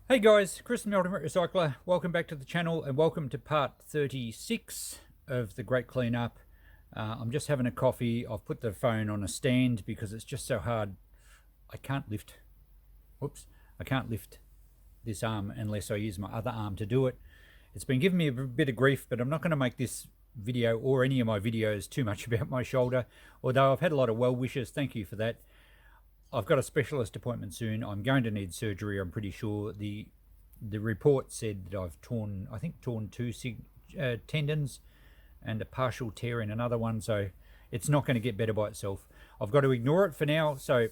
Hey guys, Chris the Ultimate Recycler. Welcome back to the channel and welcome to part 36 of the Great Cleanup. I'm just having a coffee. I've put the phone on a stand because it's just so hard. I can't lift this arm unless I use my other arm to do it. It's been giving me a bit of grief, but I'm not going to make this video or any of my videos too much about my shoulder, although I've had a lot of well wishes. Thank you for that. I've got a specialist appointment soon. I'm going to need surgery, I'm pretty sure. The report said that I've torn two tendons and a partial tear in another one, so it's not going to get better by itself. I've got to ignore it for now, so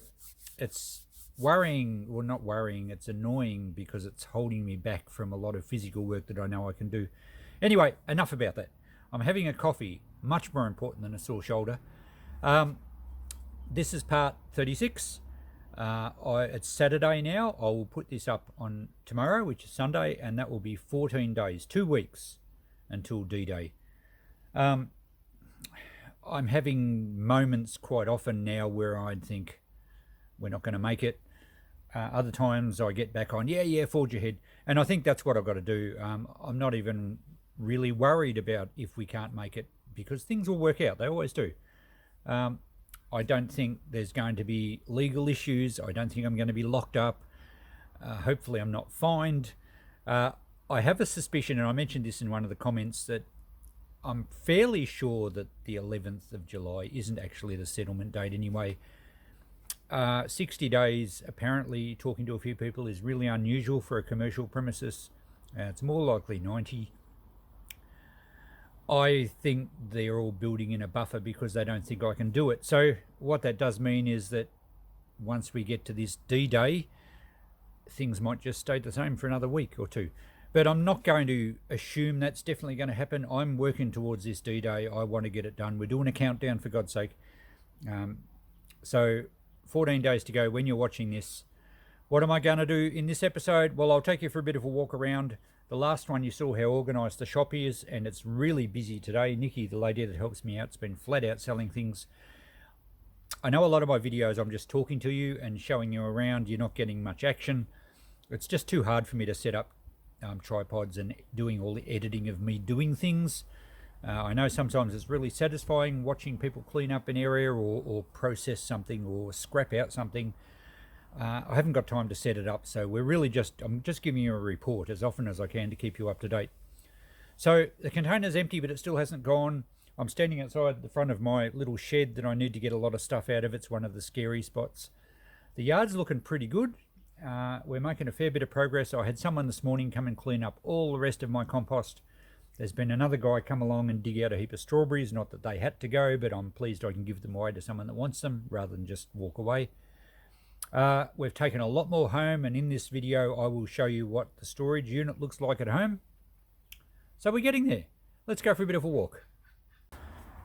it's worrying, or not worrying, it's annoying because it's holding me back from a lot of physical work that I know I can do. Anyway, enough about that. I'm having a coffee, much more important than a sore shoulder. This is part 36. It's Saturday now. I will put this up on tomorrow, which is Sunday, and that will be 14 days, 2 weeks until D-Day. I'm having moments quite often now where I'd think we're not going to make it. Other times I get back on, yeah, forge ahead. And I think that's what I've got to do. I'm not even really worried about if we can't make it because things will work out. They always do. I don't think there's going to be legal issues. I don't think I'm going to be locked up. Hopefully I'm not fined. I have a suspicion, and I mentioned this in one of the comments, that I'm fairly sure that the 11th of July isn't actually the settlement date anyway. 60 days, apparently, talking to a few people, is really unusual for a commercial premises. It's more likely 90. I think they're all building in a buffer because they don't think I can do it. So what that does mean is that once we get to this D-Day, things might just stay the same for another week or two. But I'm not going to assume that's definitely going to happen. I'm working towards this D-Day. I want to get it done. We're doing a countdown, for God's sake. So 14 days to go when you're watching this. What am I going to do in this episode? Well, I'll take you for a bit of a walk around. The last one you saw how organised the shop is, and it's really busy today. Nikki, the lady that helps me out, has been flat out selling things. I know a lot of my videos I'm just talking to you and showing you around. You're not getting much action. It's just too hard for me to set up tripods and doing all the editing of me doing things. I know sometimes it's really satisfying watching people clean up an area or process something or scrap out something. I haven't got time to set it up, so I'm just giving you a report as often as I can to keep you up to date. So the container's empty, but it still hasn't gone. I'm standing outside the front of my little shed that I need to get a lot of stuff out of. It's one of the scary spots. The yard's looking pretty good. We're making a fair bit of progress. I had someone this morning come and clean up all the rest of my compost. There's been another guy come along and dig out a heap of strawberries. Not that they had to go, but I'm pleased I can give them away to someone that wants them rather than just walk away. We've taken a lot more home, and in this video I will show you what the storage unit looks like at home. So we're getting there. Let's go for a bit of a walk.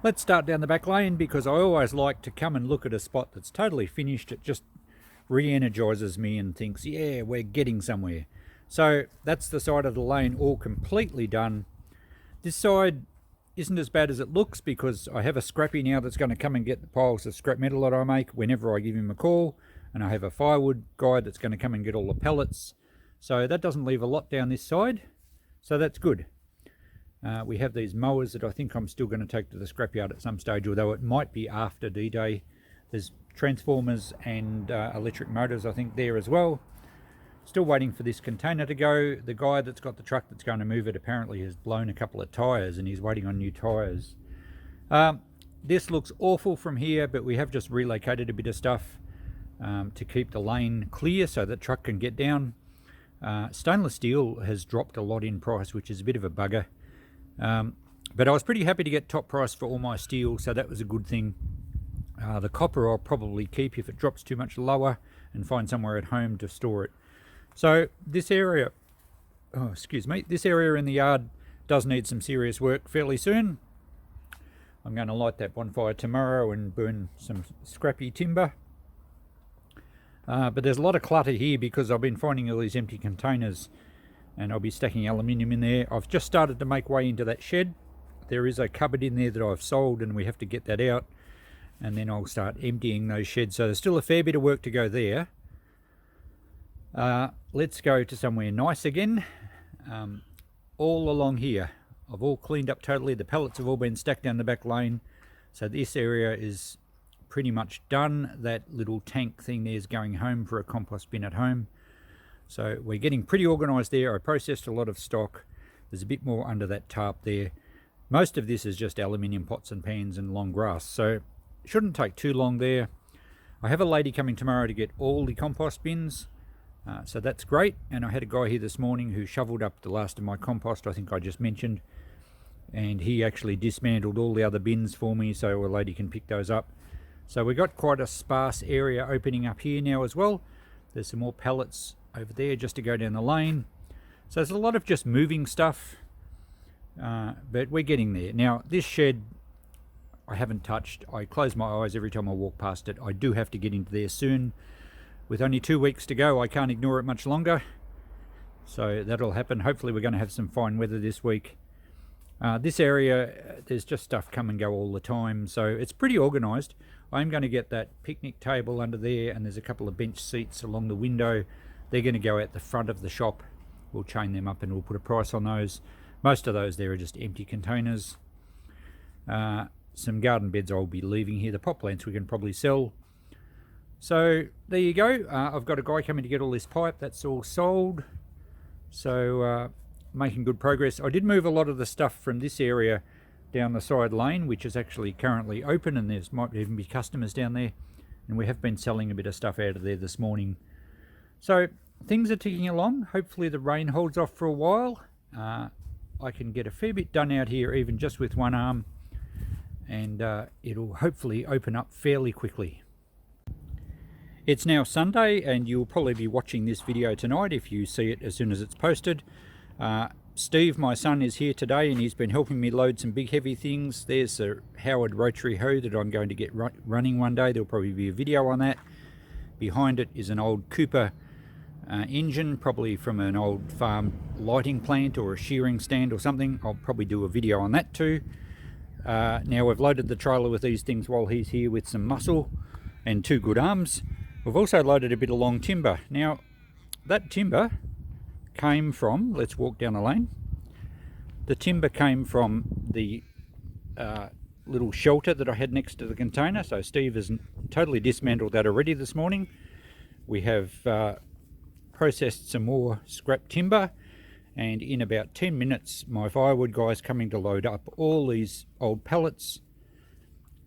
Let's start down the back lane because I always like to come and look at a spot that's totally finished. It just re-energizes me and thinks, yeah, we're getting somewhere. So that's the side of the lane all completely done. This side isn't as bad as it looks because I have a scrappy now that's going to come and get the piles of scrap metal that I make whenever I give him a call. And I have a firewood guy that's going to come and get all the pellets. So that doesn't leave a lot down this side. So that's good. We have these mowers that I think I'm still going to take to the scrapyard at some stage, although it might be after D-Day. There's transformers and electric motors, I think, there as well. Still waiting for this container to go. The guy that's got the truck that's going to move it apparently has blown a couple of tyres and he's waiting on new tyres. This looks awful from here, but we have just relocated a bit of stuff to keep the lane clear so the truck can get down. Stainless steel has dropped a lot in price, which is a bit of a bugger. But I was pretty happy to get top price for all my steel, so that was a good thing. The copper I'll probably keep if it drops too much lower and find somewhere at home to store it. So this area, this area in the yard does need some serious work fairly soon. I'm going to light that bonfire tomorrow and burn some scrappy timber. But there's a lot of clutter here because I've been finding all these empty containers and I'll be stacking aluminium in there. I've just started to make way into that shed. There is a cupboard in there that I've sold and we have to get that out, and then I'll start emptying those sheds. So there's still a fair bit of work to go there. Let's go to somewhere nice again. All along here, I've all cleaned up totally. The pellets have all been stacked down the back lane. So this area is pretty much done. That little tank thing there is going home for a compost bin at home. So we're getting pretty organised there. I processed a lot of stock. There's a bit more under that tarp there. Most of this is just aluminium pots and pans and long grass, so it shouldn't take too long there. I have a lady coming tomorrow to get all the compost bins, so that's great. And I had a guy here this morning who shoveled up the last of my compost, I think I just mentioned, and he actually dismantled all the other bins for me so a lady can pick those up. So we've got quite a sparse area opening up here now as well. There's some more pallets over there just to go down the lane. So there's a lot of just moving stuff, but we're getting there. Now this shed I haven't touched. I close my eyes every time I walk past it. I do have to get into there soon. With only 2 weeks to go, I can't ignore it much longer. So that'll happen. Hopefully we're going to have some fine weather this week. This area, there's just stuff come and go all the time, so it's pretty organised. I'm going to get that picnic table under there, and there's a couple of bench seats along the window. They're going to go out the front of the shop. We'll chain them up and we'll put a price on those. Most of those there are just empty containers. Some garden beds I'll be leaving here. The pot plants we can probably sell. So there you go. I've got a guy coming to get all this pipe. That's all sold. So making good progress. I did move a lot of the stuff from this area down the side lane, which is actually currently open, and there might even be customers down there. And we have been selling a bit of stuff out of there this morning. So things are ticking along. Hopefully the rain holds off for a while. I can get a fair bit done out here even just with one arm, and it'll hopefully open up fairly quickly. It's now Sunday, and you'll probably be watching this video tonight if you see it as soon as it's posted. Steve, my son, is here today, and he's been helping me load some big heavy things. There's a Howard rotary hoe that I'm going to get running one day. There'll probably be a video on that. Behind it is an old Cooper engine, probably from an old farm lighting plant or a shearing stand or something. I'll probably do a video on that too. Now we've loaded the trailer with these things while he's here with some muscle and 2 good arms. We've also loaded a bit of long timber. Now that timber came from, let's walk down the lane. The timber came from the little shelter that I had next to the container. So Steve has totally dismantled that already this morning. We have processed some more scrap timber, and in about 10 minutes my firewood guy's coming to load up all these old pallets.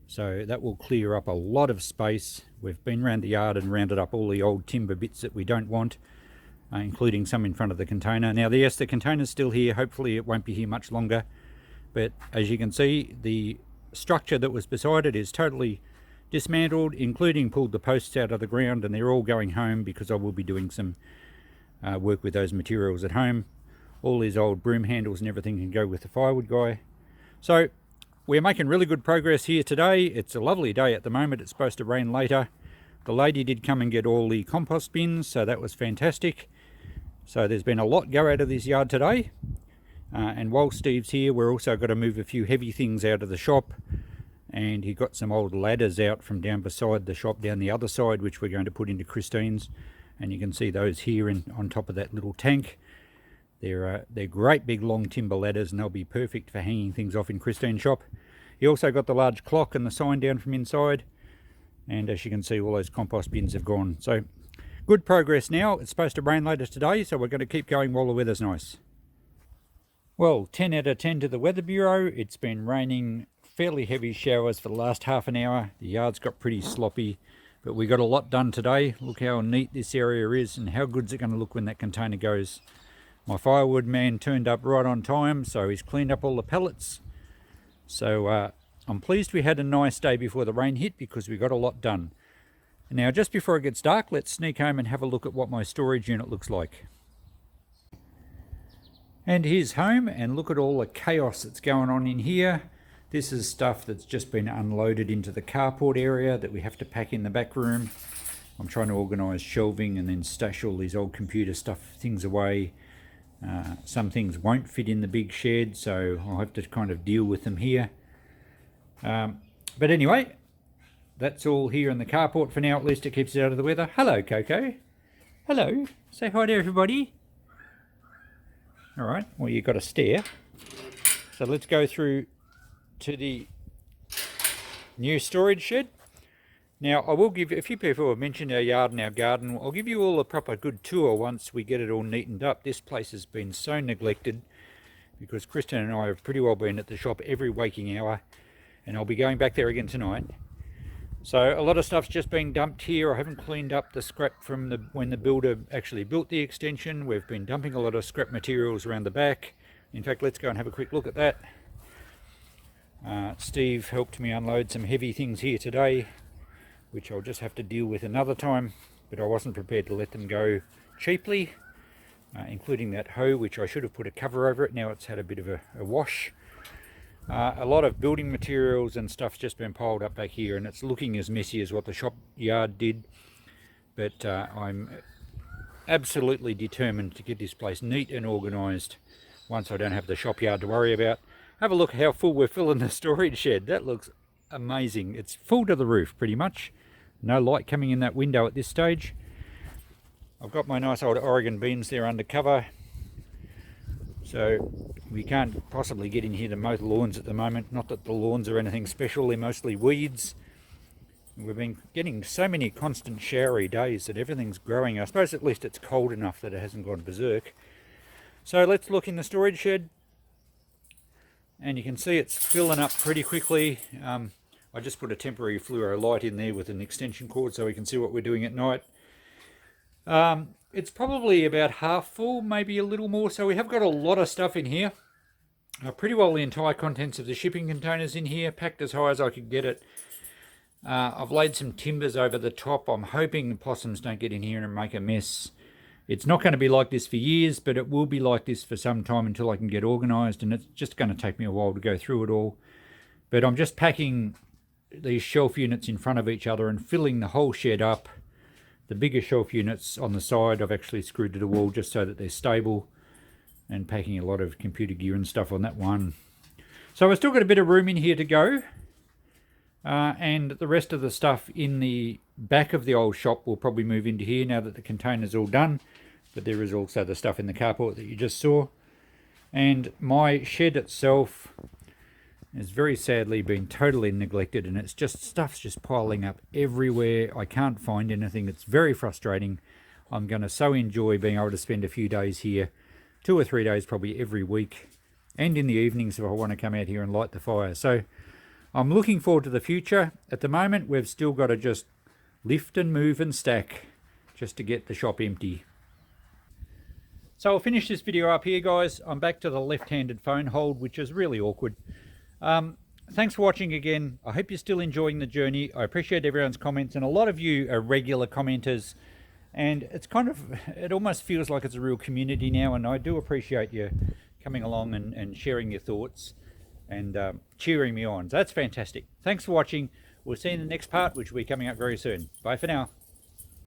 So that will clear up a lot of space. We've been around the yard and rounded up all the old timber bits that we don't want, including some in front of the container. Now yes, the container's still here. Hopefully it won't be here much longer, but as you can see, the structure that was beside it is totally dismantled, including pulled the posts out of the ground, and they're all going home because I will be doing some work with those materials at home. All these old broom handles and everything can go with the firewood guy. So we're making really good progress here today. It's a lovely day at the moment. It's supposed to rain later. The lady did come and get all the compost bins, so that was fantastic. So there's been a lot go out of this yard today. And while Steve's here, we're also got to move a few heavy things out of the shop. And he got some old ladders out from down beside the shop down the other side, which we're going to put into Christine's. And you can see those here on top of that little tank. They're great big long timber ladders, and they'll be perfect for hanging things off in Christine's shop. He also got the large clock and the sign down from inside. And as you can see, all those compost bins have gone. So good progress now. It's supposed to rain later today, so we're going to keep going while the weather's nice. Well, 10 out of 10 to the Weather Bureau. It's been raining fairly heavy showers for the last half an hour. The yard's got pretty sloppy, but we got a lot done today. Look how neat this area is, and how good's it going to look when that container goes. My firewood man turned up right on time, so he's cleaned up all the pellets. So I'm pleased we had a nice day before the rain hit, because we got a lot done. Now just before it gets dark, let's sneak home and have a look at what my storage unit looks like. And here's home, and look at all the chaos that's going on in here. This is stuff that's just been unloaded into the carport area that we have to pack in the back room. I'm trying to organise shelving and then stash all these old computer things away. Some things won't fit in the big shed, so I'll have to kind of deal with them here. But anyway, that's all here in the carport for now. At least it keeps it out of the weather. Hello, Coco. Hello. Say hi to everybody. All right. Well, you've got to stare. So let's go through to the new storage shed. Now, I will give, a few people have mentioned our yard and our garden. I'll give you all a proper good tour once we get it all neatened up. This place has been so neglected because Kristen and I have pretty well been at the shop every waking hour, and I'll be going back there again tonight. So a lot of stuff's just been dumped here. I haven't cleaned up the scrap from when the builder actually built the extension. We've been dumping a lot of scrap materials around the back. In fact, let's go and have a quick look at that. Steve helped me unload some heavy things here today, which I'll just have to deal with another time, but I wasn't prepared to let them go cheaply, including that hoe, which I should have put a cover over it. Now it's had a bit of a wash. A lot of building materials and stuff's just been piled up back here, and it's looking as messy as what the shop yard did, but I'm absolutely determined to get this place neat and organised once I don't have the shop yard to worry about. Have a look how full we're filling the storage shed. That looks amazing. It's full to the roof pretty much. No light coming in that window at this stage. I've got my nice old Oregon beans there under cover, so we can't possibly get in here to mow the lawns at the moment. Not that the lawns are anything special, they're mostly weeds. We've been getting so many constant showery days that everything's growing. I suppose at least it's cold enough that it hasn't gone berserk. So let's look in the storage shed, and you can see it's filling up pretty quickly. I just put a temporary fluoro light in there with an extension cord so we can see what we're doing at night. It's probably about half full, maybe a little more, so we have got a lot of stuff in here. Pretty well the entire contents of the shipping containers in here, packed as high as I could get it. I've laid some timbers over the top. I'm hoping the possums don't get in here and make a mess. It's not going to be like this for years, but it will be like this for some time until I can get organised, and it's just going to take me a while to go through it all. But I'm just packing these shelf units in front of each other and filling the whole shed up. The bigger shelf units on the side I've actually screwed to the wall just so that they're stable, and packing a lot of computer gear and stuff on that one. So I've still got a bit of room in here to go, and the rest of the stuff in the back of the old shop will probably move into here now that the container's all done. But there is also the stuff in the carport that you just saw. And my shed itself has very sadly been totally neglected, and it's just stuff's just piling up everywhere. I can't find anything. It's very frustrating. I'm going to so enjoy being able to spend a few days here, 2 or 3 days probably every week, and in the evenings if I want to come out here and light the fire. So I'm looking forward to the future. At the moment we've still got to just lift and move and stack just to get the shop empty. So I'll finish this video up here, guys. I'm back to the left-handed phone hold, which is really awkward. Thanks for watching again. I hope you're still enjoying the journey. I appreciate everyone's comments, and a lot of you are regular commenters, and it's it almost feels like it's a real community now, and I do appreciate you coming along and sharing your thoughts and cheering me on. So that's fantastic. Thanks for watching. We'll see you in the next part, which will be coming up very soon. Bye for now.